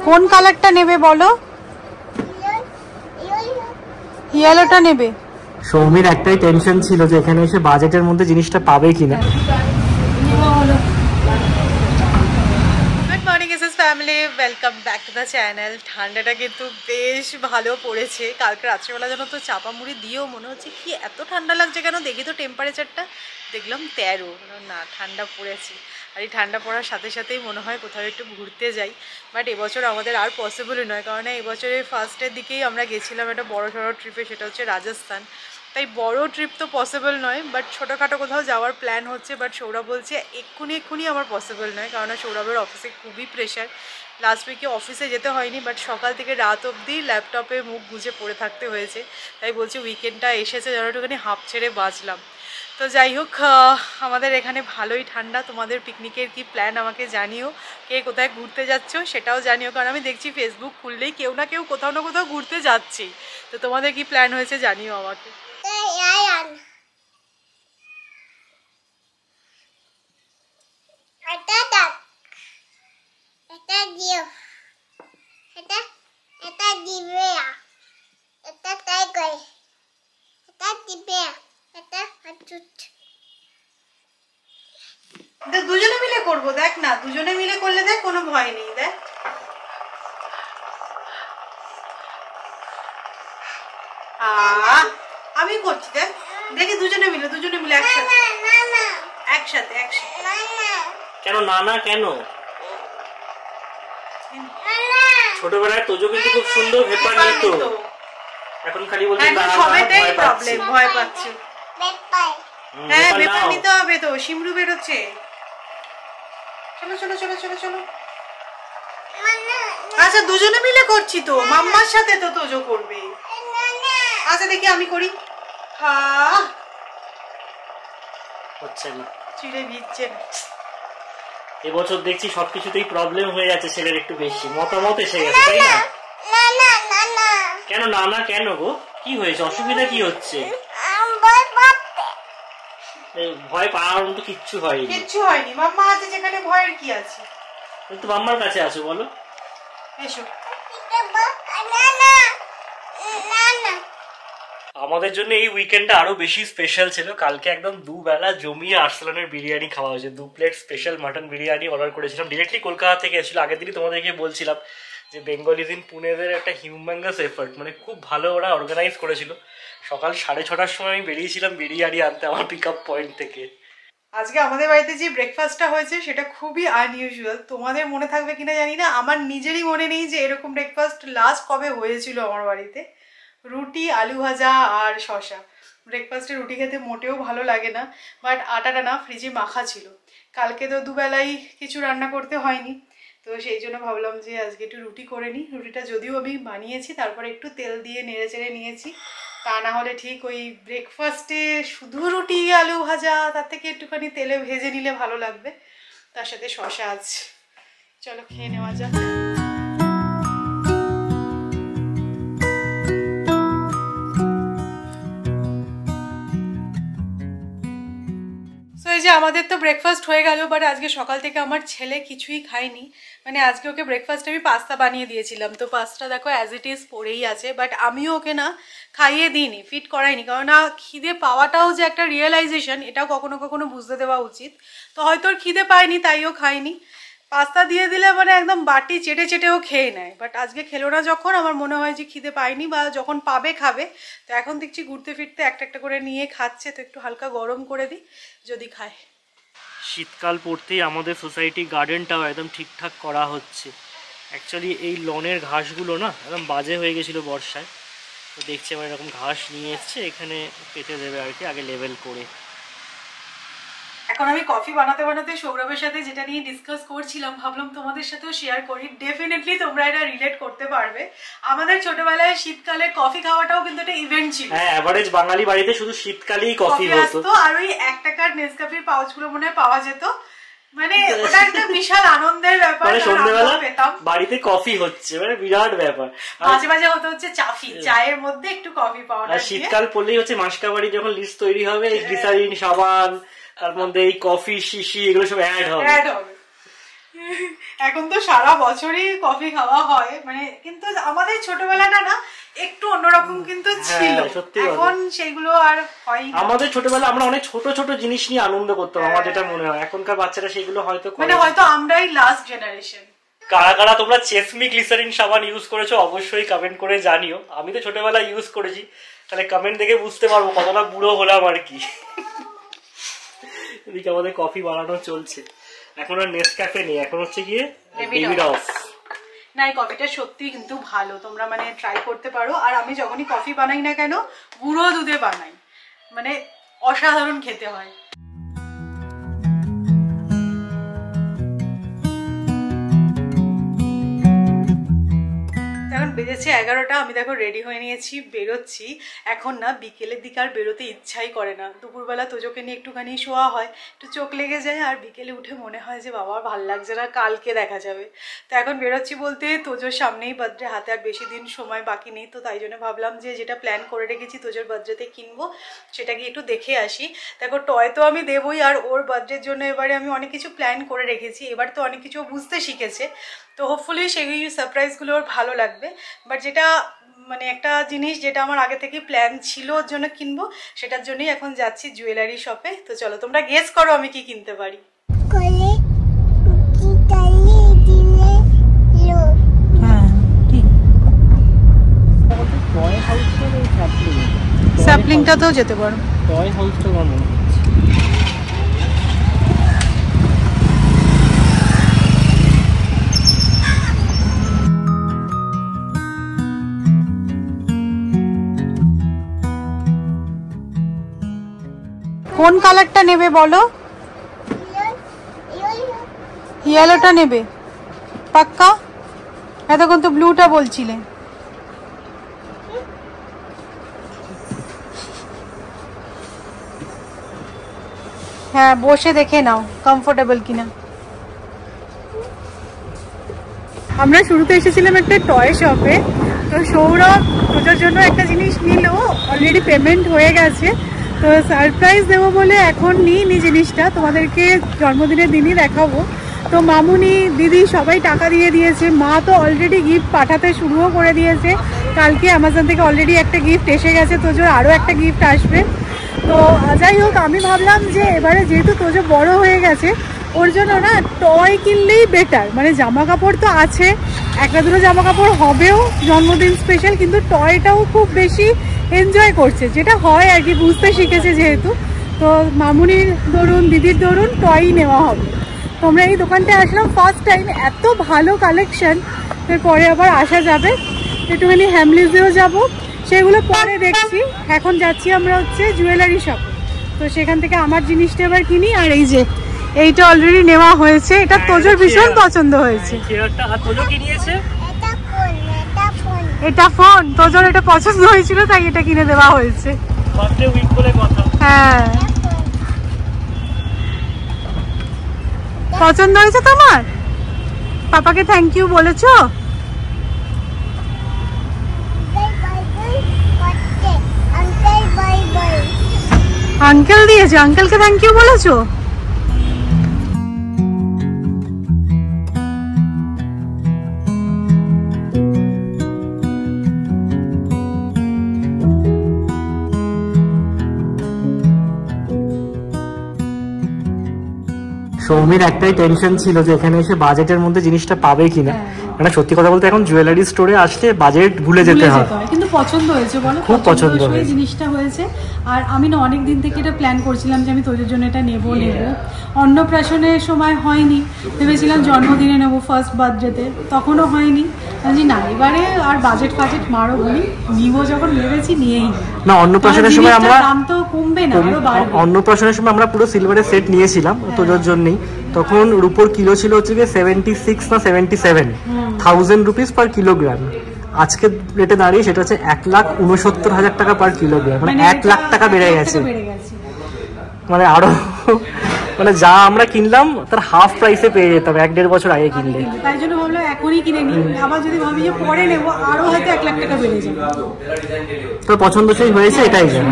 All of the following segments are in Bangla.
কোন কালারটা নেবে বলো? ইয়েলোটা নেবে। সৌমির একটাই টেনশন ছিল যে এখানে এসে বাজেটের মধ্যে জিনিসটা পাবে কিনা। Good morning SS family, welcome back to the channel. ঠান্ডাটা কিন্তু বেশ ভালো পড়েছে। কালকে রাত্রিবেলা যেন তো চাপা মুড়ি দিয়েও মনে হচ্ছে কি এত ঠান্ডা লাগছে কেন, দেখি তো টেম্পারেচারটা, দেখলাম 13। না, ঠান্ডা পড়েছে। আর এই ঠান্ডা পড়ার সাথে সাথেই মনে হয় কোথাও একটু ঘুরতে যাই, বাট এবছর আমাদের আর পসিবলই নয়, কারণ এবছরের ফার্স্টের দিকেই আমরা গেছিলাম একটা বড় সড়ো ট্রিপে, সেটা হচ্ছে রাজস্থান। তাই বড় ট্রিপ তো পসিবল নয়, বাট ছোটোখাটো কোথাও যাওয়ার প্ল্যান হচ্ছে। বাট সৌরভ বলছে এক্ষুনি আমার পসিবল নয়, কারণ সৌরভের অফিসে খুবই প্রেশার। লাস্ট উইকে অফিসে যেতে হয়নি, বাট সকাল থেকে রাত অবধি ল্যাপটপে মুখ গুজে পড়ে থাকতে হয়েছে। তাই বলছি উইকেন্ডটা এসেছে যেন একটুখানি হাঁপ ছেড়ে বাঁচলাম। তো যাই হোক, আমাদের এখানে ভালোই ঠান্ডা। তোমাদের পিকনিকের কি প্ল্যান আমাকে জানিও, কে কোথায় ঘুরতে যাচ্ছ সেটাও জানিও, কারণ আমি দেখছি ফেসবুক খুললেই কেউ না কেউ কোথাও না কোথাও ঘুরতে যাচ্ছি। তো তোমাদের কি প্ল্যান হয়েছে জানিও আমাকে। দুজনে মিলে করবো, দেখ না, দুজনে মিলে করলে দেখ কোনো ভয় নেই। দেখ আমি করছি, দেখ দেখি দুজনে মিলে একসাথে একসাথে একসাথে। কেন না না কেন? ছোটবেলায় তোজো কিন্তু খুব সুন্দর ভেপার নিত, এখন খালি বলছে সবেতেই প্রবলেম, ভয় পাচ্ছে। হ্যাঁ ভেপার নিতে হবে তো, শিমরু বেরোচ্ছে। চলো চলো চলো চলো চলো। আচ্ছা দুজনে মিলে করছি তো, মাম্মার সাথে তো তোজো করবে। আচ্ছা দেখি আমি করি। হচ্ছে না, চিড়ে ভিজছে না। এবছর দেখছি সবকিছুতেই প্রবলেম হয়ে যাচ্ছে, ছেলের একটু বেশি মতামত এসে গেছে, তাই না? কেন না না কেন গো, কি হয়েছে, অসুবিধা কি হচ্ছে? ভয় পাওয়ার মতো কিচ্ছু হয়নি, মাম্মা আছে যেখানে, ভয়ের কি আছে? কিন্তু মাম্মার কাছে আছো, বলো এসো। আমাদের জন্য এই উইকেন্ডটা আরো বেশি স্পেশাল ছিল। কালকে একদম দুবেলা জমিয়ে আর্সেলানের বিরিয়ানি খাওয়া হয়েছে। 2 plate special mutton biryani order করেছিলাম, ডিরেক্টলি কলকাতা থেকে এসেছিল। আগের দিনই তোমাদেরকে বলছিলাম যে বেঙ্গলিজ ইন পুনেদের একটা হিউম্যাঙ্গাস এফার্ট, মানে খুব ভালো ওরা অর্গানাইজ করেছিল। সকাল 6:30টার সময় আমি বেরিয়েছিলাম বিরিয়ানি আনতে আমার পিক আপ পয়েন্ট থেকে। আজকে আমাদের বাড়িতে যে ব্রেকফাস্টটা হয়েছে সেটা খুবই আনইউজুয়াল। তোমাদের মনে থাকবে কিনা জানি না, আমার নিজেরই মনে নেই যে এরকম ব্রেকফাস্ট লাস্ট কবে হয়েছিল আমার বাড়িতে। রুটি, আলু ভাজা আর শসা। ব্রেকফাস্টে রুটি খেতে মোটেও ভালো লাগে না, বাট আটাটা না ফ্রিজে মাখা ছিল। কালকে তো দুবেলাই কিছু রান্না করতে হয়নি, তো সেই জন্য ভাবলাম যে আজকে একটু রুটি করে নিই। রুটিটা যদিও আমি বানিয়েছি, তারপরে একটু তেল দিয়ে নেড়ে চেড়ে নিয়েছি। তা না হলে ঠিক ওই ব্রেকফাস্টে শুধু রুটি আলু ভাজা, তার থেকে একটুখানি তেলে ভেজে নিলে ভালো লাগবে। তার সাথে শসা আছে। চলো খেয়ে নেওয়া যাক। যে আমাদের তো ব্রেকফাস্ট হয়ে গেল, বাট আজকে সকাল থেকে আমার ছেলে কিছুই খায়নি। মানে আজকে ওকে ব্রেকফাস্টে আমি পাস্তা বানিয়ে দিয়েছিলাম, তো পাস্তা দেখো অ্যাজ ইট ইজ পড়েই আছে। বাট আমিও ওকে না খাইয়ে দিইনি, ফিট করাইনি, কারণ না খিদে পাওয়াটাও যে একটা রিয়েলাইজেশন, এটাও কখনো কখনো বুঝতে দেওয়া উচিত। তো হয়তো ওর খিদে পায়নি তাইও খায়নি। পাস্তা দিয়ে দিলে মানে একদম বাটি চেটে চেটেও খেয়ে নেয়, বাট আজকে খেলো না যখন, আমার মনে হয় যে খিদে পায়নি, বা যখন পাবে খাবে। তো এখন দেখছি ঘুরতে ফিরতে একটা একটা করে নিয়ে খাচ্ছে, তো একটু হালকা গরম করে দিই যদি খায়। শীতকাল পড়তেই আমাদের সোসাইটি গার্ডেনটাও একদম ঠিকঠাক করা হচ্ছে। অ্যাকচুয়ালি এই লনের ঘাসগুলো না একদম বাজে হয়ে গেছিলো বর্ষায়, তো দেখছি আমার এরকম ঘাস নিয়ে এসছে, এখানে পেতে দেবে আর কি, আগে লেভেল করে। এখন আমি কফি বানাতে বানাতে সৌরভের সাথে যেটা নিয়ে ডিসকাস করছিলাম, ভাবলাম তোমাদের সাথেও শেয়ার করি। ডেফিনেটলি তোমরা এটা রিলেট করতে পারবে। আমাদের ছোটবেলায় শীতকালে কফি খাওয়াটাও কিন্তু একটা ইভেন্ট ছিল। হ্যাঁ, এভারেজ বাঙালি বাড়িতে শুধু শীতকালেই কফি হতো। আর ওই 1 টাকার নেসক্যাফের পাউচগুলো মনে হয় পাওয়া যেত, মানে ওটা একটা বিশাল আনন্দের ব্যাপার। মানে সন্ধ্যাবেলা বাড়িতে কফি হচ্ছে, মানে বিরাট ব্যাপার। মাঝে মাঝে হতে হচ্ছে চাফি, চায়ের মধ্যে একটু কফি পাউডার। আর শীতকাল পড়লেই হচ্ছে মাসকাবাড়ি যখন লিস্ট তৈরি হবে, গ্লিসারিন, সাবান, তার মধ্যে এই কফি শিশি এগুলো সব অ্যাড হবে। এখন তো সারা বছরই কফি খাওয়া হয়, মানে কিন্তু আমাদের ছোটবেলাটা না একটু অন্যরকম কিন্তু ছিল, এখন সেগুলো আর হয় না। আমাদের ছোটবেলা আমরা অনেক ছোট ছোট জিনিস নিয়ে আনন্দ করতাম, আমার যেটা মনে হয়। এখনকার বাচ্চারা সেগুলো হয়তো মানে হয়তো আমরাই লাস্ট জেনারেশন। কারা কারা তোমরা চেসমি গ্লিসারিন সাবান ইউজ করেছো অবশ্যই কমেন্ট করে জানিও। আমি তো ছোটবেলায় ইউজ করেছি, তাহলে কমেন্ট দেখে বুঝতে পারবো কতটা বুড়ো হলাম আর কি। এদিকে আমাদের কফি বানানো চলছে, এখন আর নেসক্যাফে নেই, এখন হচ্ছে গিয়ে ডেভিডস। না, এই কফিটা সত্যি কিন্তু ভালো, তোমরা মানে ট্রাই করতে পারো। আর আমি যখনই কফি বানাই না কেন গুঁড়ো দুধে বানাই, মানে অসাধারণ খেতে হয়। এখন বেজেছে 11টা, আমি দেখো রেডি হয়ে নিয়েছি, বেরোচ্ছি। এখন না বিকেলের দিকে আর বেরোতে ইচ্ছাই করে না, দুপুরবেলা তোজোকে নিয়ে একটুখানি শোয়া হয়, একটু চোখ লেগে যায়, আর বিকেলে উঠে মনে হয় যে বাবা ভাল লাগছে না, কালকে দেখা যাবে। তো এখন বেরোচ্ছি বলতে তোজোর সামনেই বার্থডে, হাতে আর বেশি দিন সময় বাকি নেই, তো তাই জন্য ভাবলাম যে যেটা প্ল্যান করে রেখেছি তোজোর বার্থডেতে কিনবো সেটা গিয়ে একটু দেখে আসি। দেখো টয় তো আমি দেবই, আর ওর বার্থডের জন্য এবারে আমি অনেক কিছু প্ল্যান করে রেখেছি, এবার তো অনেক কিছু বুঝতে শিখেছে, তো হোপফুলি সেই সারপ্রাইজগুলো ওর ভালো লাগবে। বাট যেটা মানে একটা জিনিস যেটা আমার আগে থেকে প্ল্যান ছিল ওর জন্য কিনবো, সেটার জন্যই এখন যাচ্ছি জুয়েলারি শপে। তো চলো তোমরা গেস করো আমি কি কিনতে পারি। স্যাপলিংটাতেও যেতে পারো। টয় হাউসটা আমার মনে হচ্ছে। কোন কালারটা নেবে বলো? ইয়েলোটা নেবে পাক্কা? এতক্ষণ তো ব্লুটা বলছিলে। হ্যাঁ বসে দেখে নাও কমফোর্টেবল কিনা। আমরা শুরুতে এসেছিলাম একটা টয় শপে, তো সৌরভ তোদের জন্য একটা জিনিস নিল, অলরেডি পেমেন্ট হয়ে গেছে, তো সারপ্রাইজ দেবো বলে এখন নিই জিনিসটা, তোমাদেরকে জন্মদিনের দিনই দেখাবো। তো মামুনি দিদি সবাই টাকা দিয়ে দিয়েছে, মা তো অলরেডি গিফট পাঠাতে শুরুও করে দিয়েছে, কালকে অ্যামাজন থেকে অলরেডি একটা গিফট এসে গেছে, তোজোর আরও একটা গিফট আসবে। তো যাই হোক আমি ভাবলাম যে এবারে যেহেতু তোজো বড় হয়ে গেছে ওর জন্য না টয় কিনলেই বেটার, মানে জামা কাপড় তো আছে, একটা দুটো জামা কাপড় হবেও জন্মদিন স্পেশাল, কিন্তু টয়টাও খুব বেশি এনজয় করছে, যেটা হয় আর কি, বুঝতে শিখেছে যেহেতু। তো মামুনির ধরুন দিদির ধরুন টয়ই নেওয়া হবে। তোমরা এই দোকানটায় আসলাম ফার্স্ট টাইম, এত ভালো কালেকশন, এরপরে আবার আসা যাবে, একটুখানি হ্যামলিজেও যাব, সেগুলো পরে দেখছি। এখন যাচ্ছি আমরা হচ্ছে জুয়েলারি শপে, তো সেখান থেকে আমার জিনিসটা এবার কিনি। আর এই যে এইটা অলরেডি নেওয়া হয়েছে, এটা তোজোর ভীষণ পছন্দ হয়েছে। এটা ফোন তোজোর এটা পছন্দ হয়েছিল তাই এটা কিনে দেওয়া হয়েছে। হ্যাঁ পছন্দ হয়েছে তোমার? পাপাকে থ্যাংক ইউ বলেছো? আঙ্কেল দিয়েছে, আঙ্কেলকে থ্যাংক ইউ বলেছো? সৌমির একটাই টেনশন ছিল যে এখানে এসে বাজেটের মধ্যে জিনিসটা পাবে কিনা, মানে সত্যি কথা বলতে এখন জুয়েলারি স্টোরে আসলে বাজেট ভুলে যেতে হয়। কিন্তু পছন্দ হয়েছে বলো? খুব পছন্দ হয়েছে জিনিসটা হয়েছে। আর আমি না অনেক দিন থেকে এটা প্ল্যান করছিলাম যে আমি তোদের জন্য এটা নেব। অন্নপ্রাশনের সময় হয়নি, ভেবেছিলাম জন্মদিনে নেবো ফার্স্ট বার্থডেতে, তখনও হয়নি। আমি না এবারে আর বাজেট মারো বলি, নিবো যখন ভেবেছি নিয়েই। না অন্নপ্রাশনের সময় আমরা দাম তো কমবে না, আরো বাড়বে। অন্নপ্রাশনের সময় আমরা পুরো সিলভারের সেট নিয়েছিলাম তোদের জন্যই, তখন রূপোর কিলো ছিল হচ্ছে 76 না 77,000 রুপিস পার কিলোগ্রাম। আজকে রেটে দাঁড়িয়ে সেটা হচ্ছে 1,69,000 টাকা পার কিলোগ্রাম, মানে 1 লাখ টাকা বেড়ে গেছে। মানে আরো মানে যা আমরা কিনলাম তার হাফ প্রাইসে পেয়ে যেতাম 1-1.5 বছর আগে কিনলে। তাই জন্য ভাবলাম এখনই কিনে নিই, আবার যদি ভাবি যে পরে নেবো আরো হয়তো 1 লাখ টাকা বেড়ে যাবে। তো পছন্দসই হয়েছে এটাই জানি।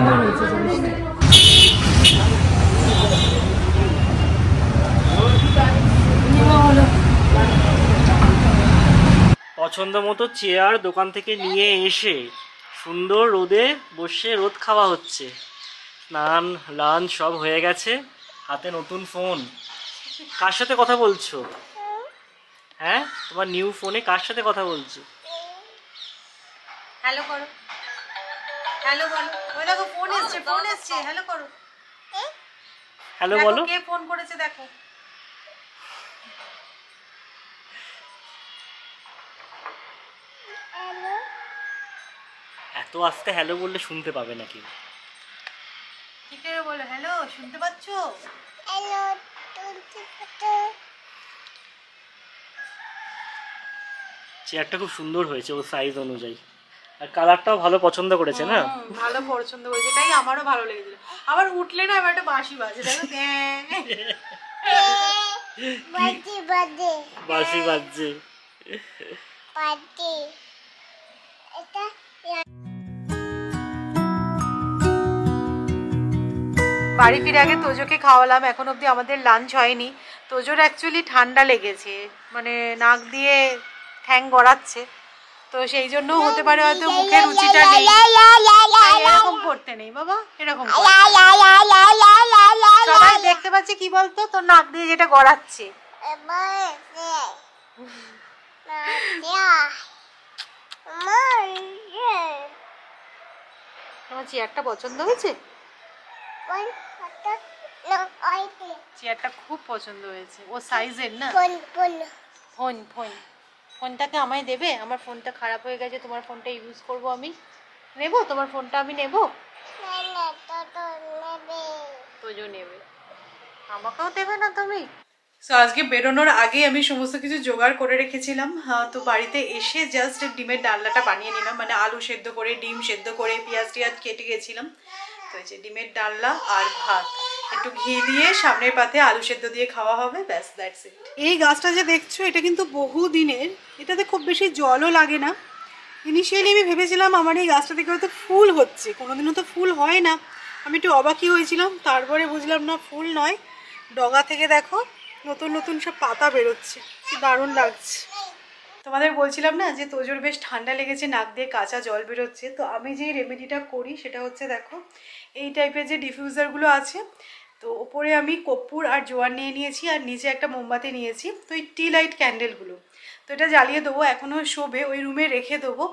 পছন্দ মতো চেয়ার দোকান থেকে নিয়ে এসে সুন্দর রোদে বসে রোদ খাওয়া হচ্ছে। স্নান লাঞ্চ সব হয়ে গেছে, হাতে নতুন ফোন। কার সাথে কথা বলছো? হ্যাঁ, তোমার নিউ ফোনে কার সাথে কথা বলছো? হ্যালো করো, হ্যালো বলো। ওই দেখো ফোন এসছে, হ্যালো করো। হ্যালো বলো। কে ফোন করেছে দেখো। এত আস্তে হ্যালো বললে শুনতে পাবে না কেউ। কি করে বলো হ্যালো, শুনতে পাচ্ছো? হ্যালো, চেয়ারটা খুব সুন্দর হয়েছে ওর সাইজ অনুযায়ী, আর কালারটাও ভালো পছন্দ করেছে না? ভালো পছন্দ করেছে, তাই আমারও ভালো লেগেছিল। আবার উঠলে না এবার একটা বাঁশি বাজে, দেখো বাঁশি বাজছে। বাড়ি ফিরে আগে তোজোকে খাওয়ালাম, এখন অবধি আমাদের লাঞ্চ হয়নি। তোজোর অ্যাকচুয়ালি ঠান্ডা লেগেছে, মানে নাক দিয়ে ঠ্যাং গড়াচ্ছে, তো সেই জন্য হতে পারে হয়তো মুখের রুচিটা নেই। এরকম করতে নেই বাবা, এরকম সবাই দেখতে পাচ্ছে কি বলতো, তোর নাক দিয়ে যেটা গড়াচ্ছে। তোমার চেয়ারটা পছন্দ হয়েছে? চেয়ারটা খুব পছন্দ হয়েছে, ও সাইজের না। ফোনটাকে আমায় দেবে? আমার ফোনটা খারাপ হয়ে গেছে, তোমার ফোনটা ইউজ করব আমি। নেব তোমার ফোনটা, আমি নেব। তোজো নেবে, আমাকেও দেবে না তুমি? সো আজকে বেরোনোর আগে আমি সমস্ত কিছু জোগাড় করে রেখেছিলাম। তো বাড়িতে এসে জাস্ট ডিমের ডালনাটা বানিয়ে নিলাম, মানে আলু সেদ্ধ করে ডিম সেদ্ধ করে পেঁয়াজ টিয়াজ কেটে গেছিলাম। তো এই যে ডিমের ডালনা আর ভাত, একটু ঘি দিয়ে সামনের পাতে আলু সেদ্ধ দিয়ে খাওয়া হবে, ব্যাস দ্যাটস ইট। এই গাছটা যে দেখছো এটা কিন্তু বহু দিনের, এটাতে খুব বেশি জলও লাগে না। ইনিশিয়ালি আমি ভেবেছিলাম আমার এই গাছটা থেকে হয়তো ফুল হচ্ছে, কোনোদিনও তো ফুল হয় না, আমি একটু অবাকই হয়েছিলাম। তারপরে বুঝলাম না, ফুল নয়, ডগা থেকে দেখো নতুন নতুন সব পাতা বেরোচ্ছে, কি দারুণ লাগছে। তোমাদের বলছিলাম না যে তোজোর বেশ ঠান্ডা লেগেছে, নাক দিয়ে কাঁচা জল বেরোচ্ছে। তো আমি যে রেমেডিটা করি সেটা হচ্ছে, দেখো এই টাইপের যে ডিফিউজারগুলো আছে, তো ওপরে আমি কর্পূর আর জোয়ান নিয়ে নিয়েছি, আর নিচে একটা মোমবাতি নিয়েছি। তো এই টি লাইট ক্যান্ডেলগুলো, তো এটা জ্বালিয়ে দেবো, এখনও শোবে, ওই রুমে রেখে দেবো।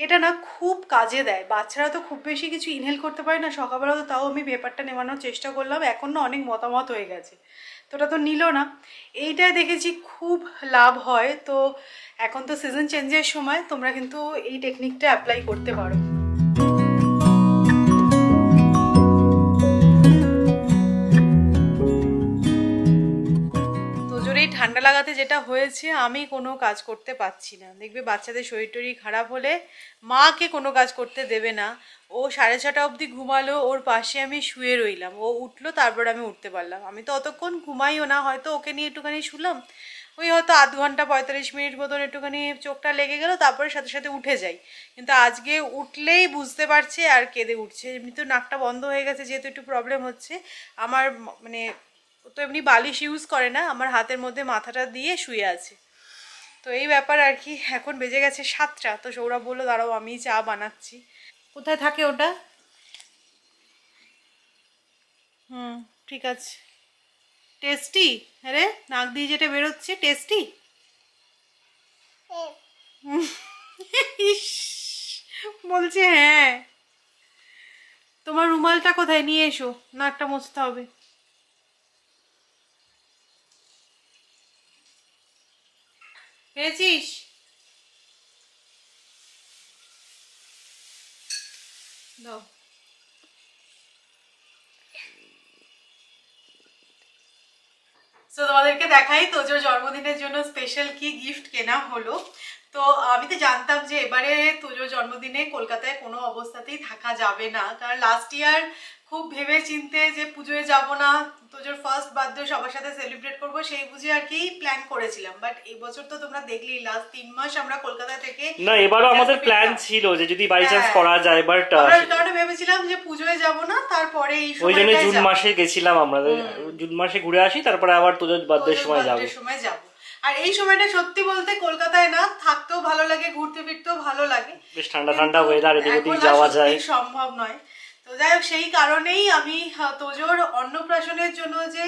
এটা না খুব কাজে দেয়, বাচ্চারা তো খুব বেশি কিছু ইনহেল করতে পারে না, সকালবেলা তো তাও আমি পেপারটা নেওয়ানোর চেষ্টা করলাম, এখন না অনেক মতামত হয়ে গেছে, তো ওটা তো নিল না। এইটাই দেখেছি খুব লাভ হয়। তো এখন তো সিজন চেঞ্জের সময়, তোমরা কিন্তু এই টেকনিকটা অ্যাপ্লাই করতে পারো। ঠান্ডা লাগাতে যেটা হয়েছে, আমি কোনো কাজ করতে পারছি না। দেখবে বাচ্চাদের শরীর টরীর খারাপ হলে মাকে কোনো কাজ করতে দেবে না। ও 6:30 অবধি ঘুমালো, ওর পাশে আমি শুয়ে রইলাম, ও উঠলো, তারপর আমি উঠতে পারলাম। আমি তো অতক্ষণ ঘুমাইও না, হয়তো ওকে নিয়ে একটুখানি শুলাম, ওই হয়তো আধ ঘন্টা 45 মিনিট মতন একটুখানি চোখটা লেগে গেল, তারপরে সাথে সাথে উঠে যাই। কিন্তু আজকে উঠলেই বুঝতে পারছে আর কেঁদে উঠছে। এমনি তো নাকটা বন্ধ হয়ে গেছে, যেহেতু একটু প্রবলেম হচ্ছে আমার, মানে তো এমনি বালিশ ইউজ করে না, আমার হাতের মধ্যে মাথাটা দিয়ে শুয়ে আছে। তো এই ব্যাপার আর কি। এখন বেজে গেছে 7টা, তো সৌরভ বললো দাঁড়াও আমি চা বানাচ্ছি। কোথায় থাকে ওটা? ঠিক আছে। টেস্টি? আরে নাক দিয়ে যেটা বেরোচ্ছে টেস্টি? বলছে হ্যাঁ। তোমার রুমালটা কোথায়, নিয়ে এসো, নাকটা মুছতে হবে। পেয়েছিস? দাও। তো তোমাদেরকে দেখাই তোজোর জন্মদিনের জন্য স্পেশাল কি গিফট কেনা হলো। তো আমি তো জানতাম যে এবারে তোজোর জন্মদিনে কলকাতায় কোনো অবস্থাতেই থাকা যাবে না, কারণ লাস্ট ইয়ার খুব ভেবে চিনতে যে পুজোয় যাব না, তোজোর ফার্স্ট বার্থডে সবার সাথে সেলিব্রেট করব, সেই বুঝে আর কি প্ল্যান করেছিলাম। বাট এই বছর তো তোমরা দেখলেই লাস্ট 3 মাস আমরা কলকাতা থেকে, না এবারও আমাদের প্ল্যান ছিল যে যদি বাই চান্স করা যায়, বাট আমরা কারণে ভেবেছিলাম যে পুজোয় যাব না, তারপরে এই ওই জন্য জুন মাসে গেছিলাম আমরা, জুন মাসে ঘুরে আসি, তারপরে আবার তোজোর বার্থডের সময় যাব। আর এই সময়টা সত্যি বলতে কলকাতায় না থাকতেও ভালো লাগে, ঘুরতে ফিরতেও ভালো লাগে, বেশ ঠান্ডা ঠান্ডা ওয়েদার, এদিক ওদিক যাওয়া যায়, সম্ভব নয়। তো যাই হোক, সেই কারণেই আমি তোজোর অন্নপ্রাশনের জন্য যে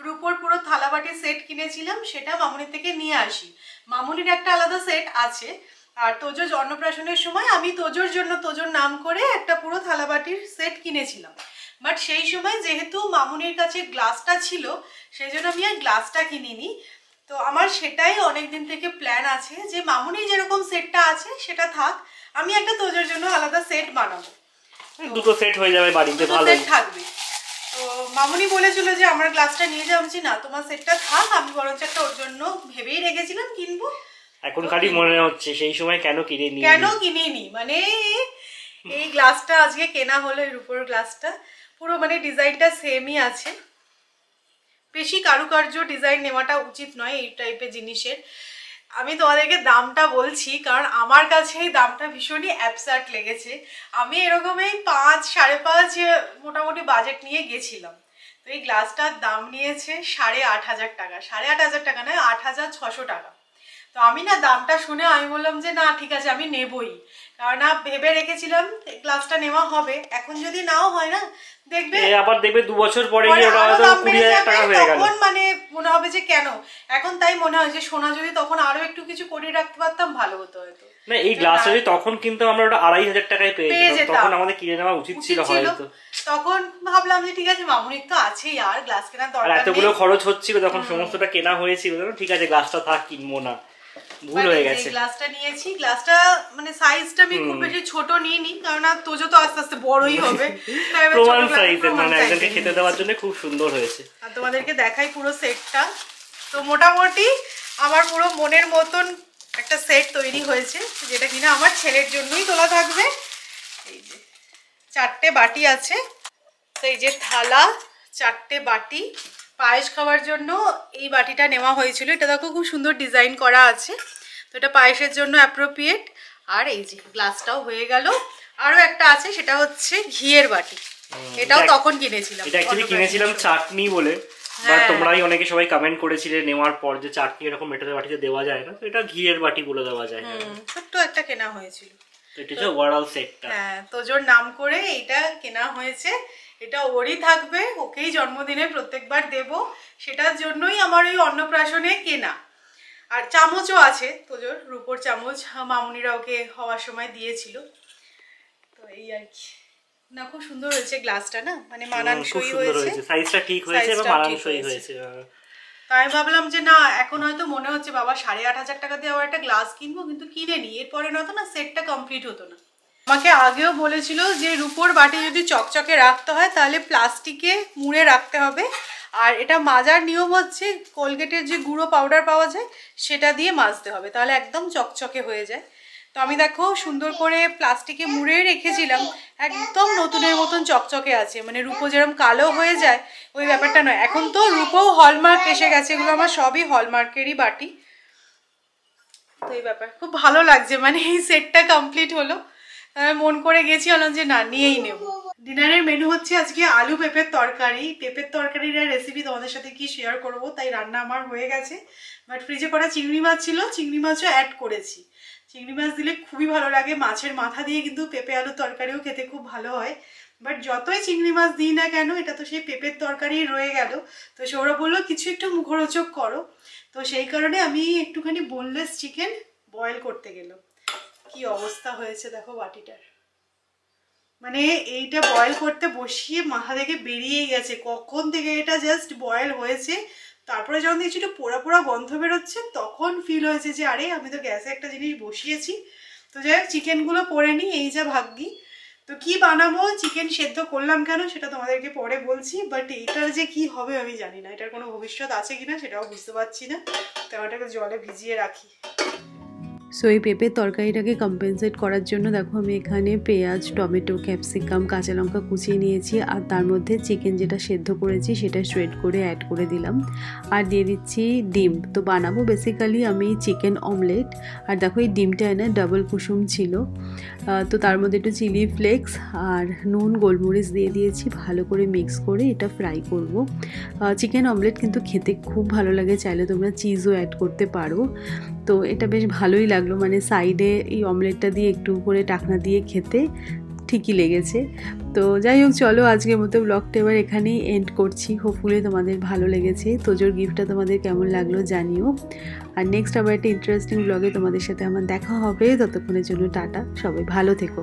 রূপোর পুরো থালাবাটির সেট কিনেছিলাম সেটা মামুনি থেকে নিয়ে আসি। মামুনির একটা আলাদা সেট আছে, আর তোজোর অন্নপ্রাশনের সময় আমি তোজোর জন্য তোজোর নাম করে একটা পুরো থালাবাটির সেট কিনেছিলাম। বাট সেই সময় যেহেতু মামুনির কাছে গ্লাসটা ছিল সেই জন্য আমি আর গ্লাসটা কিনিনি। তো আমার সেটাই অনেকদিন থেকে প্ল্যান আছে যে মামুনির যেরকম সেটটা আছে সেটা থাক, আমি একটা তোজোর জন্য আলাদা সেট বানাবো, দুটো সেট হয়ে যাবে বাড়িতে, ভালো থাকবে। তো মামুনি বলেছিল যে আমার গ্লাসটা নিয়ে যাও, আমি না তোমার সেটটা থাক, আমি বরঞ্চ একটা ওর জন্য ভেবেই রেখেছিলাম কিনবো। এখন খালি মনে হচ্ছে সেই সময় কেন কিনিনি, মানে এই গ্লাসটা আজকে কেনা হলো, এর উপর গ্লাসটা পুরো মানে ডিজাইনটা সেমই আছে, বেশি কারুকার্য ডিজাইন নেওয়াটা উচিত নয় এই টাইপের জিনিসের। আমি তোমাদেরকে দামটা বলছি কারণ আমার কাছে এই দামটা ভীষণই অ্যাবসার্ট লেগেছে। আমি এরকমই 5-5.5 মোটামুটি বাজেট নিয়ে গেছিলাম। তো এই গ্লাসটার দাম নিয়েছে 8,500 টাকা, 8,500 টাকা নয়, 8,600 টাকা। তো আমি না দামটা শুনে আমি বললাম যে না ঠিক আছে আমি নেবই, কারণ না ভেবে রেখেছিলাম গ্লাসটা নেওয়া হবে, এখন যদি নাও হয় না দেখবে আবার দেখবে 2 বছর পরে গিয়ে ওটা হয়তো 20,000 টাকা হয়ে গেল, তখন মানে মনে হবে যে কেন। এখন তাই মনে হয় যে সোনা যদি তখন আরো একটু কিছু করে রাখতে পারতাম ভালো হতো হয়তো। না এই গ্লাসটা যদি তখন কিন্তু আমরা ওটা 2,500 টাকায় পেয়ে যেতাম, তখন আমাদের কিনে নেওয়া উচিত ছিল হয়তো। তখন ভাবলাম যে ঠিক আছে মামুনির তো আছেই, আর গ্লাস কেনার দরকার নেই, এতগুলো খরচ হচ্ছিল তখন সমস্তটা কেনা হয়েছিল, ঠিক আছে গ্লাসটা থাক, কিনবো না, ভুল হয়ে গেছে। গ্লাসটা নিয়েছি, গ্লাসটা মানে সাইজটা আমি খুব বেশি ছোট নিইনি, কারণ তোজো তো আস্তে আস্তে বড়ই হবে, প্রমাণ সাইজের, মানে একজনকে খেতে দেওয়ার জন্য খুব সুন্দর হয়েছে। আর তোমাদেরকে দেখাই পুরো সেটটা। তো মোটামুটি আমার পুরো মনের মতন একটা সেট তৈরি হয়েছে, যেটা কিনা আমার ছেলের জন্যই তোলা থাকবে। এই যে 4টে বাটি আছে, তো এই যে থালা, 4টে বাটি, পায়েস খাওয়ার জন্য এই বাটিটা নেওয়া হয়েছিল, এটা দেখো খুব সুন্দর ডিজাইন করা আছে, তো এটা পায়েসের জন্য অ্যাপ্রোপ্রিয়েট। আর এই যে গ্লাসটাও হয়ে গেল, আরো একটা আছে সেটা হচ্ছে ঘিয়ের বাটি, এটাও তখন কিনেছিলাম, এটা অ্যাকচুয়ালি কিনেছিলাম চাটনি বলে, বাট তোমরাই অনেকে সবাই কমেন্ট করেছিলে নেওয়ার পর যে চাটনি এরকম মেটালের বাটিতে দেওয়া যায় না, তো এটা ঘিয়ের বাটি বলে দেওয়া যায়। ছোট্ট একটা কেনা হয়েছিল, এটা হচ্ছে ওভারঅল সেটটা। হ্যাঁ, তোজোর নাম করে এটা কেনা হয়েছে, এটা ওরই থাকবে, ওকেই জন্মদিনে প্রত্যেকবার দেব, সেটার জন্যই আমার ওই অন্নপ্রাশনে কেনা। আর চামচও আছে তোজোর, রূপোর চামচ, মামুনিরা ওকে হওয়ার সময় দিয়েছিল। তো এই আর কি, না খুব সুন্দর হয়েছে গ্লাসটা, না মানে মানানসই হয়েছে, সাইজটা ঠিক হয়েছে এবং মানানসই হয়েছে। তাই ভাবলাম যে না এখন হয়তো মনে হচ্ছে বাবা 8,500 টাকা দিয়ে আবার একটা গ্লাস কিনবো, কিন্তু কিনে নি, এরপরে নয়তো না সেটটা কমপ্লিট হতো না। আমাকে আগেও বলেছিল যে রূপোর বাটি যদি চকচকে রাখতে হয় তাহলে প্লাস্টিকে মুড়ে রাখতে হবে, আর এটা মাজার নিয়ম হচ্ছে কোলগেটের যে গুঁড়ো পাউডার পাওয়া যায় সেটা দিয়ে মাজতে হবে, তাহলে একদম চকচকে হয়ে যায়। তো আমি দেখো সুন্দর করে প্লাস্টিকে মুড়ে রেখেছিলাম, একদম নতুনের মতন চকচকে আছে, মানে রূপো যেরকম কালো হয়ে যায় ওই ব্যাপারটা নয়। এখন তো রূপো হলমার্ক এসে গেছে, এগুলো আমার সবই হলমার্কেরই বাটি। তো এই ব্যাপার খুব ভালো লাগছে, মানে এই সেটটা কমপ্লিট হলো, মন করে গেছিলাম যে না নিয়েই নেব। ডিনারের মেনু হচ্ছে আজকে আলু পেঁপের তরকারি। পেঁপের তরকারির রেসিপি তোমাদের সাথে কি শেয়ার করব, তাই রান্না আমার হয়ে গেছে, বাট ফ্রিজে করা চিংড়ি মাছ ছিল, চিংড়ি মাছও অ্যাড করেছি। চিংড়ি মাছ দিলে খুবই ভালো লাগে, মাছের মাথা দিয়ে কিন্তু পেঁপে আলুর তরকারিও খেতে খুব ভালো হয়, বাট যতই চিংড়ি মাছ দিই না কেন এটা তো সেই পেঁপের তরকারি রয়ে গেল। তো সৌরভ বললো কিছু একটু মুখরোচক করো, তো সেই কারণে আমি একটুখানি বোনলেস চিকেন বয়েল করতে গেলাম। কি অবস্থা হয়েছে দেখো বাটিটার, মানে এইটা বয়েল করতে বসিয়ে মাথা থেকে বেরিয়েই গেছে, কখন থেকে এটা জাস্ট বয়েল হয়েছে, তারপরে যখন দেখছি একটু পোড়া পোড়া গন্ধ বেরোচ্ছে তখন ফিল হয়েছে যে আরে আমি তো গ্যাসে একটা জিনিস বসিয়েছি। তো যাই হোক চিকেনগুলো পরে নিই, এই যা ভাগ্যি। তো কি বানাবো, চিকেন সেদ্ধ করলাম কেন সেটা তোমাদেরকে পরে বলছি, বাট এটার যে কি হবে আমি জানি না, এটার কোনো ভবিষ্যৎ আছে কিনা সেটাও বুঝতে পারছি না, তো এটাকে জলে ভিজিয়ে রাখি। সো এই পেঁপের তরকারিটাকে কম্পেনসেট করার জন্য দেখো আমি এখানে পেঁয়াজ, টমেটো, ক্যাপসিকাম, কাঁচা লঙ্কা কুচিয়ে নিয়েছি, আর তার মধ্যে চিকেন যেটা সেদ্ধ করেছি সেটা শ্রেড করে অ্যাড করে দিলাম, আর দিয়ে দিচ্ছি ডিম। তো বানাবো বেসিক্যালি আমি চিকেন অমলেট। আর দেখো এই ডিমটা এনে ডাবল কুসুম ছিল, তো তার মধ্যে একটু চিলি ফ্লেক্স আর নুন, গোলমরিচ দিয়ে দিয়েছি, ভালো করে মিক্স করে এটা ফ্রাই করব। চিকেন অমলেট কিন্তু খেতে খুব ভালো লাগে, চাইলে তোমরা চিজও অ্যাড করতে পারো। তো এটা বেশ ভালোই লাগলো, মানে সাইডে এই অমলেটটা দিয়ে একটু করে টাকনা দিয়ে খেতে ঠিকই লেগেছে। তো যাই হোক, চলো আজকের মতো ব্লগটা এবার এখানেই এন্ড করছি। হোপফুলি তোমাদের ভালো লেগেছে। তোজোর গিফটটা তোমাদের কেমন লাগলো জানিও। আর নেক্সট আবার একটা ইন্টারেস্টিং ব্লগে তোমাদের সাথে আমার দেখা হবে। ততক্ষণের জন্য টাটা, সবাই ভালো থেকো।